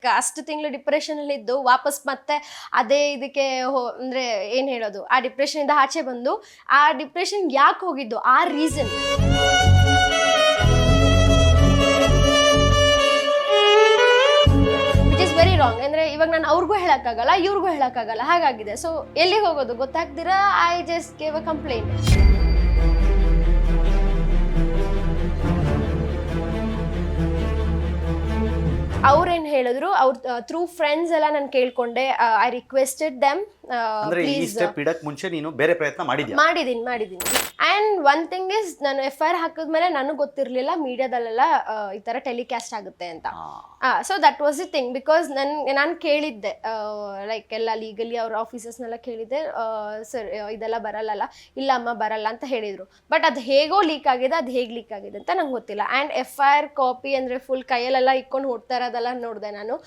ಅಷ್ಟು ತಿಂಗಳು ಡಿಪ್ರೆಷನ್ ಅಲ್ಲಿ ಇದ್ದು ವಾಪಸ್ ಮತ್ತೆ ಅದೇ ಇದಕ್ಕೆ ಅಂದ್ರೆ ಏನ್ ಹೇಳೋದು, ಆ ಡಿಪ್ರೆಷನ್ ಇಂದ ಆಚೆ ಬಂದು ಆ ಡಿಪ್ರೆಷನ್ ಯಾಕೆ ಹೋಗಿದ್ದು, ಆ reason which is very wrong. ಅಂದ್ರೆ ಇವಾಗ ನಾನು ಅವ್ರಿಗೂ ಹೇಳಕ್ಕಾಗಲ್ಲ, ಇವ್ರಿಗೂ ಹೇಳಕ್ಕಾಗಲ್ಲ, ಹಾಗಾಗಿದೆ. ಸೊ ಎಲ್ಲಿಗೆ ಹೋಗೋದು ಗೊತ್ತಾಗ್ದಿರಾ I just gave a complaint. ಅವ್ರೇನ್ ಹೇಳಿದ್ರು, ಅವ್ರ ಥ್ರೂ ಫ್ರೆಂಡ್ಸ್ ಎಲ್ಲ ನಾನು ಕೇಳ್ಕೊಂಡೆ. ಐ ರಿಕ್ವೆಸ್ಟೆಡ್ ದೆಮ್, ಅಂದ್ರೆ ಈ ಸ್ಟೆಪ್ ಇಡಕ್ ಮುಂಚೆ ನೀನು ಬೇರೆ ಪ್ರಯತ್ನ ಮಾಡಿದ್ಯಾ? ಮಾಡಿದೀನಿ. ಆ್ಯಂಡ್ ಒನ್ ಥಿಂಗ್ ಇಸ್, ನಾನು FIR ಹಾಕಿದ್ಮೇಲೆ ನನಗೆ ಗೊತ್ತಿರಲಿಲ್ಲ ಮೀಡಿಯಾದಲ್ಲೆಲ್ಲ ಈ ಥರ ಟೆಲಿಕಾಸ್ಟ್ ಆಗುತ್ತೆ ಅಂತ. So that was the thing. Because ನಾನು ಕೇಳಿದ್ದೆ, ಲೈಕ್ ಎಲ್ಲ ಲೀಗಲಿ ಅವ್ರ ಆಫೀಸರ್ಸ್ನೆಲ್ಲ ಕೇಳಿದ್ದೆ, ಸರ್ ಇದೆಲ್ಲ ಬರಲ್ಲಲ್ಲ, ಇಲ್ಲ ಅಮ್ಮ ಬರಲ್ಲ ಅಂತ ಹೇಳಿದರು. ಬಟ್ ಅದು ಹೇಗೋ ಲೀಕ್ ಆಗಿದೆ, ಅದು ಹೇಗೆ ಲೀಕ್ ಆಗಿದೆ ಅಂತ ನಂಗೆ ಗೊತ್ತಿಲ್ಲ. ಆ್ಯಂಡ್ FIR ಕಾಪಿ ಅಂದರೆ ಫುಲ್ ಕೈಯಲ್ಲೆಲ್ಲ ಇಟ್ಕೊಂಡು ಹೊಡ್ತಾ ಇರೋದೆಲ್ಲ ನೋಡಿದೆ ನಾನು.